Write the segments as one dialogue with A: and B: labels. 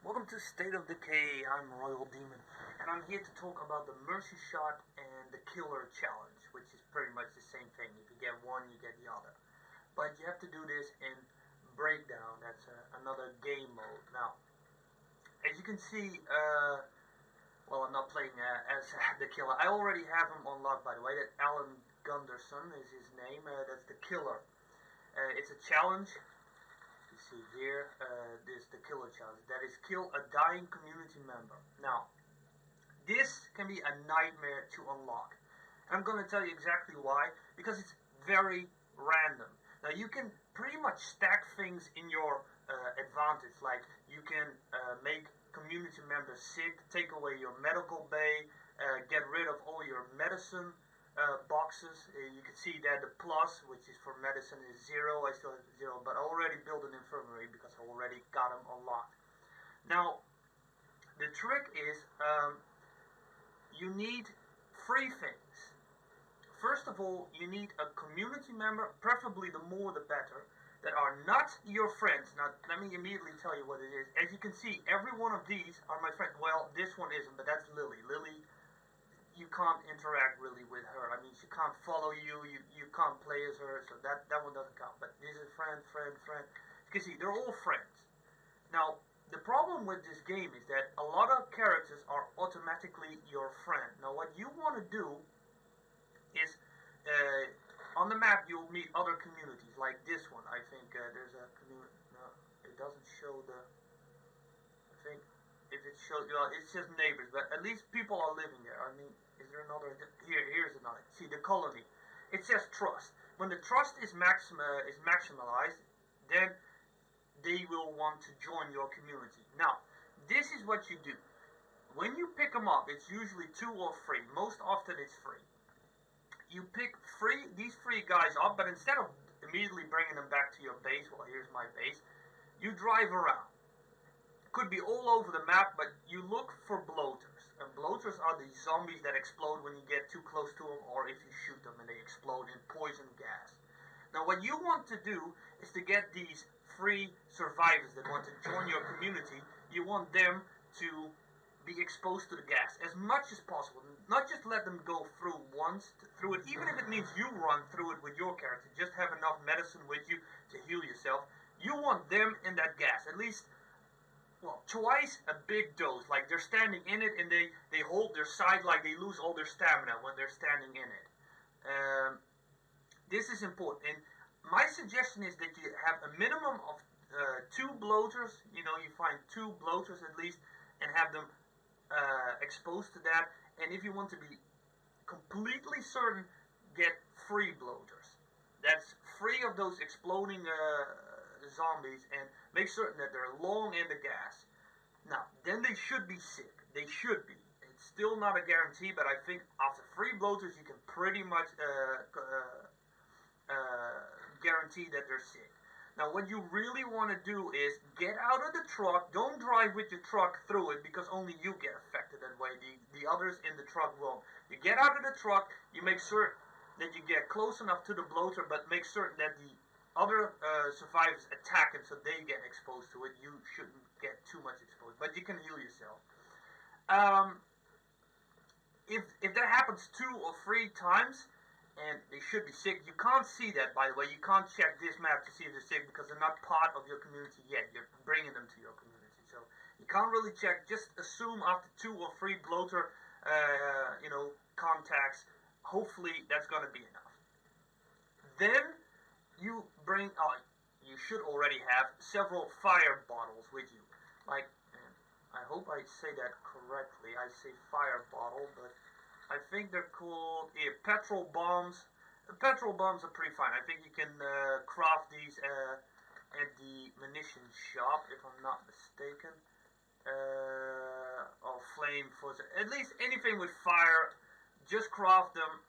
A: Welcome to State of Decay. I'm Royal Demon, and I'm here to talk about the Mercy Shot and the Killer Challenge, which is pretty much the same thing. If you get one, you get the other. But you have to do this in Breakdown. That's another game mode. Now, as you can see, well, I'm not playing as the Killer. I already have him unlocked, by the way. That Alan Gunderson is his name. That's the Killer. It's a challenge. You see here, this the Killer Challenge. That is, kill a dying community member. Now, this can be a nightmare to unlock. And I'm going to tell you exactly why. Because it's very random. Now, you can pretty much stack things in your advantage. Like, you can make community members sick, take away your medical bay, get rid of all your medicine boxes. You can see that the plus, which is for medicine, is 0. I still have 0, but I already built an infirmary because I already got them unlocked. Now, the trick is you need 3 things. First of all, you need a community member, preferably the more the better, that are not your friends. Now, let me immediately tell you what it is. As you can see, every one of these are my friends. Well, this one isn't, but that's Lily. Lily, you can't interact really with her. I mean, she can't follow you. You can't play as her, so that one doesn't count. But this is friend. You can see, they're all friends. Now, the problem with this game is that a lot of characters are automatically your friend. Now, what you want to do is, on the map, you'll meet other communities, like this one. I think there's a community. No, it doesn't show the. I think if it shows, well, it's just neighbors, but at least people are living there. I mean, is there another? Here's another. See, the colony. It says trust. When the trust is maximalized, then they will want to join your community. Now, this is what you do. When you pick them up, it's usually 2 or 3. Most often, it's free. You pick these 3 guys up, but instead of immediately bringing them back to your base, well, here's my base, you drive around. Could be all over the map, but you look for bloaters. And bloaters are the zombies that explode when you get too close to them, or if you shoot them and they explode in poison gas. Now, what you want to do is to get these 3 survivors that want to join your community. You want them to be exposed to the gas as much as possible. Not just let them go through once through it, even if it means you run through it with your character. Just have enough medicine with you to heal yourself. You want them in that gas, at least, well, twice a big dose. Like, they're standing in it and they hold their side like they lose all their stamina when they're standing in it. This is important. And my suggestion is that you have a minimum of 2 bloaters. You know, you find 2 bloaters at least and have them exposed to that. And if you want to be completely certain, get 3 bloaters. That's 3 of those exploding zombies, and make certain that they're long in the gas. Now, then they should be sick. They should be. It's still not a guarantee, but I think after 3 bloaters, you can pretty much guarantee that they're sick. Now, what you really want to do is get out of the truck. Don't drive with your truck through it, because only you get affected that way. The others in the truck won't. You get out of the truck, you make sure that you get close enough to the bloater, but make certain that the other survivors attack him so they get exposed to it. You shouldn't get too much exposed, but you can heal yourself. If that happens 2 or 3 times, and they should be sick. You can't see that, by the way. You can't check this map to see if they're sick because they're not part of your community yet. You're bringing them to your community, so you can't really check. Just assume after 2 or 3 bloater, contacts. Hopefully, that's going to be enough. Then you bring. You should already have several fire bottles with you. Like, I hope I say that correctly. I say fire bottle, but I think they're called petrol bombs. The petrol bombs are pretty fine. I think you can craft these at the munition shop, if I'm not mistaken. Or flame for at least anything with fire. Just craft them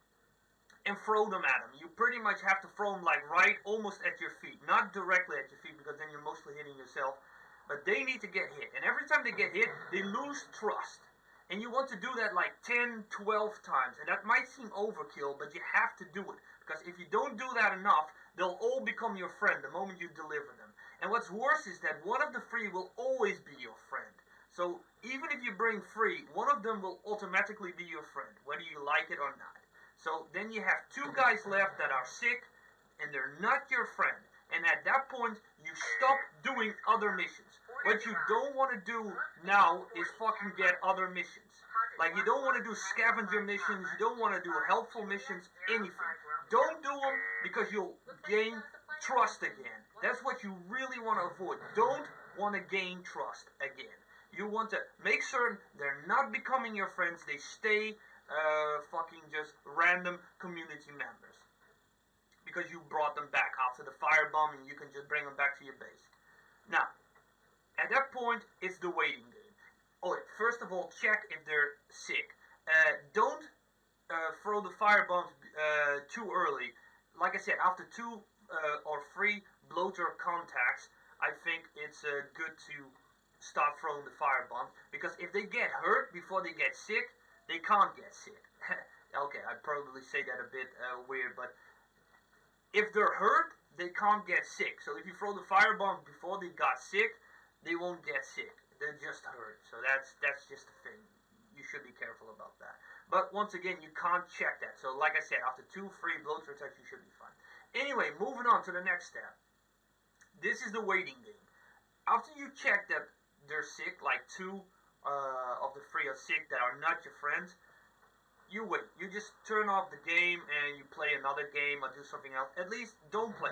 A: and throw them at them. You pretty much have to throw them like right almost at your feet. Not directly at your feet, because then you're mostly hitting yourself. But they need to get hit. And every time they get hit, they lose trust. And you want to do that like 10, 12 times. And that might seem overkill, but you have to do it. Because if you don't do that enough, they'll all become your friend the moment you deliver them. And what's worse is that one of the 3 will always be your friend. So even if you bring 3, one of them will automatically be your friend, whether you like it or not. So then you have 2 guys left that are sick, and they're not your friend. And at that point, you stop doing other missions. What you don't want to do now is fucking get other missions. Like, you don't want to do scavenger missions, you don't want to do helpful missions, anything. Don't do them because you'll gain trust again. That's what you really want to avoid. Don't want to gain trust again. You want to make certain they're not becoming your friends, they stay fucking just random community members. Because you brought them back after the firebombing, you can just bring them back to your base. Now, at that point, it's the waiting game. Oh, first of all, check if they're sick. Don't throw the firebombs too early. Like I said, after 2 or 3 bloater contacts, I think it's good to start throwing the firebombs. Because if they get hurt before they get sick, they can't get sick. Okay, I'd probably say that a bit weird, but if they're hurt, they can't get sick. So if you throw the firebombs before they got sick, they won't get sick. They're just hurt. So that's just a thing. You should be careful about that. But once again, you can't check that. So like I said, after 2, 3 bloater attacks, you should be fine. Anyway, moving on to the next step. This is the waiting game. After you check that they're sick, like 2 of the 3 are sick that are not your friends, you wait. You just turn off the game and you play another game or do something else. At least don't play.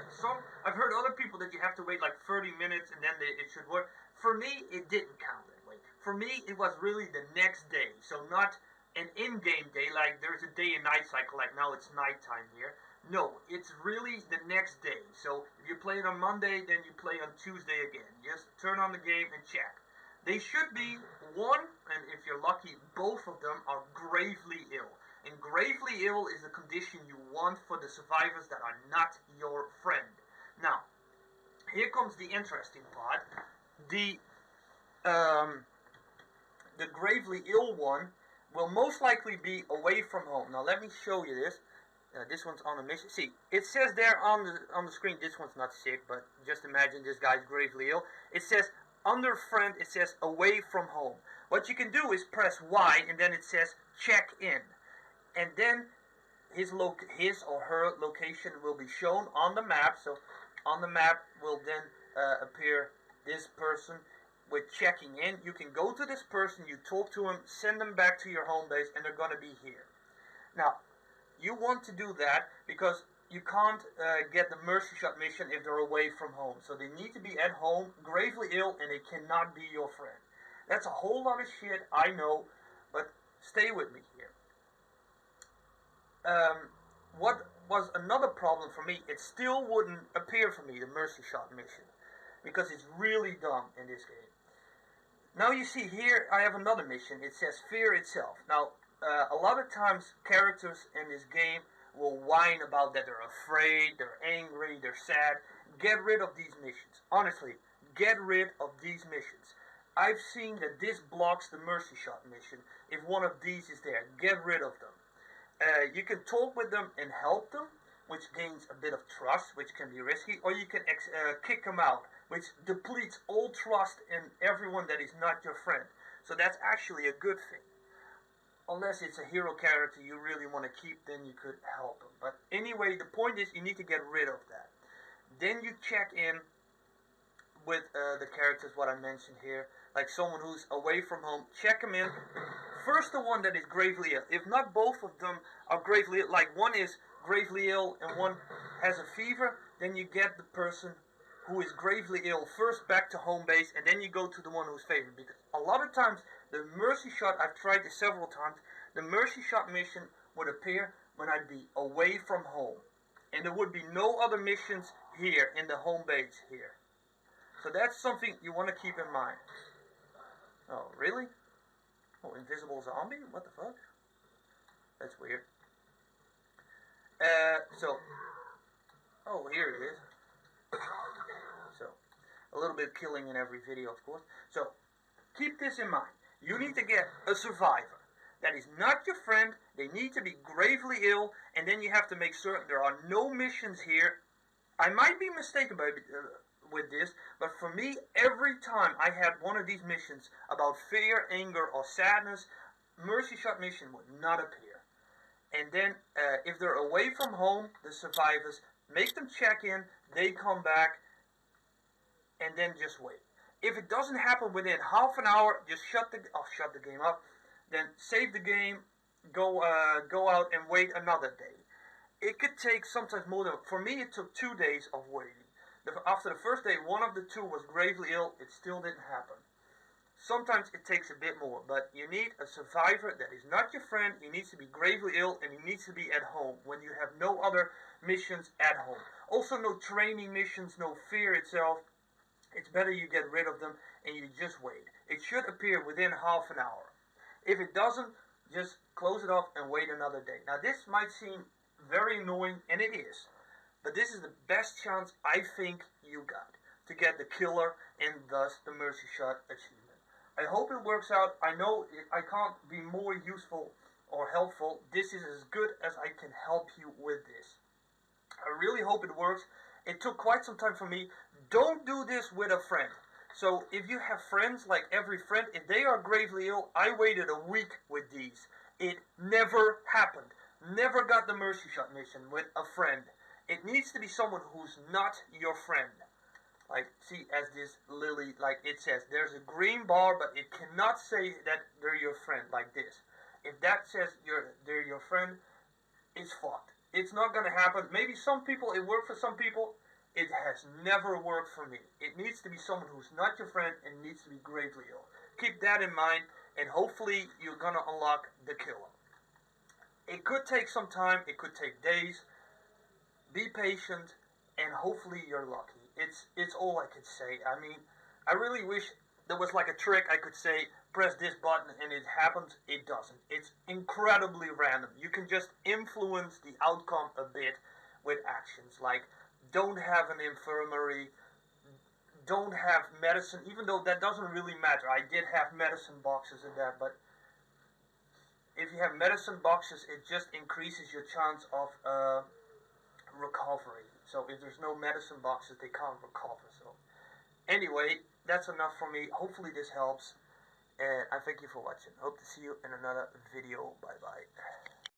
A: I've heard other people that you have to wait like 30 minutes and then it should work. For me, it didn't count that way. For me, it was really the next day. So not an in-game day, like there's a day and night cycle, like now it's nighttime here. No, it's really the next day. So if you play it on Monday, then you play on Tuesday again. Just turn on the game and check. They should be one, and if you're lucky, both of them are gravely ill. And gravely ill is the condition you want for the survivors that are not your friend. Now, here comes the interesting part. The gravely ill one will most likely be away from home. Now, let me show you this. This one's on a mission. See, it says there on the screen, this one's not sick, but just imagine this guy's gravely ill. It says under friend, it says away from home. What you can do is press Y, and then it says check in, and then his or her location will be shown on the map. So on the map will then appear this person with checking in. You can go to this person, you talk to him, send them back to your home base, and they're going to be here. Now, you want to do that because you can't get the mercy shot mission if they're away from home. So they need to be at home, gravely ill, and they cannot be your friend. That's a whole lot of shit, I know, but stay with me here. What was another problem for me, it still wouldn't appear for me, the mercy shot mission, because it's really dumb in this game. Now you see here, I have another mission. It says fear itself. Now, a lot of times characters in this game will whine about that they're afraid, they're angry, they're sad. Get rid of these missions. Honestly, get rid of these missions. I've seen that this blocks the mercy shot mission if one of these is there. Get rid of them. You can talk with them and help them, which gains a bit of trust, which can be risky, or you can kick them out, which depletes all trust in everyone that is not your friend. So that's actually a good thing. Unless it's a hero character you really want to keep, then you could help them. But anyway, the point is you need to get rid of that. Then you check in with the characters, what I mentioned here. Like someone who's away from home, check them in. First the one that is gravely ill. If not both of them are gravely ill, like one is gravely ill and one has a fever, then you get the person who is gravely ill first back to home base, and then you go to the one who's favored. Because a lot of times, the mercy shot, I've tried this several times, the mercy shot mission would appear when I'd be away from home. And there would be no other missions here in the home base here. So that's something you want to keep in mind. Oh, really? Oh, invisible zombie? What the fuck? That's weird. Oh, here it is. So, a little bit of killing in every video, of course. So, keep this in mind. You need to get a survivor that is not your friend. They need to be gravely ill, and then you have to make certain there are no missions here. I might be mistaken with this, but for me, every time I had one of these missions about fear, anger, or sadness, Mercy Shot mission would not appear. And then, if they're away from home, the survivors, make them check in, they come back, and then just wait. If it doesn't happen within half an hour, just shut the game up, then save the game, go out and wait another day. It could take sometimes more than, for me it took 2 days of waiting. After the first day, one of the two was gravely ill, it still didn't happen. Sometimes it takes a bit more, but you need a survivor that is not your friend, he needs to be gravely ill, and he needs to be at home when you have no other missions at home. Also no training missions, no fear itself. It's better you get rid of them and you just wait. It should appear within half an hour. If it doesn't, just close it off and wait another day. Now this might seem very annoying, and it is, but this is the best chance I think you got to get the killer and thus the Mercy Shot achievement. I hope it works out. I know I can't be more useful or helpful. This is as good as I can help you with this. I really hope it works. It took quite some time for me. Don't do this with a friend. So if you have friends, like every friend, if they are gravely ill, I waited a week with these. It never happened. Never got the Mercy Shot mission with a friend. It needs to be someone who's not your friend. Like, see, as this lily, like it says, there's a green bar, but it cannot say that they're your friend, like this. If that says they're your friend, it's fucked. It's not gonna happen. Maybe some people, it worked for some people. It has never worked for me. It needs to be someone who's not your friend and needs to be gravely ill. Keep that in mind, and hopefully you're gonna unlock the killer. It could take some time. It could take days. Be patient, and hopefully you're lucky. It's all I could say. I mean, I really wish there was like a trick I could say, press this button and it happens. It doesn't. It's incredibly random. You can just influence the outcome a bit with actions, like don't have an infirmary, don't have medicine, even though that doesn't really matter. I did have medicine boxes in that, but if you have medicine boxes, it just increases your chance of recovery. So if there's no medicine boxes, they can't recover. So anyway, that's enough for me. Hopefully this helps, and I thank you for watching. Hope to see you in another video. Bye bye.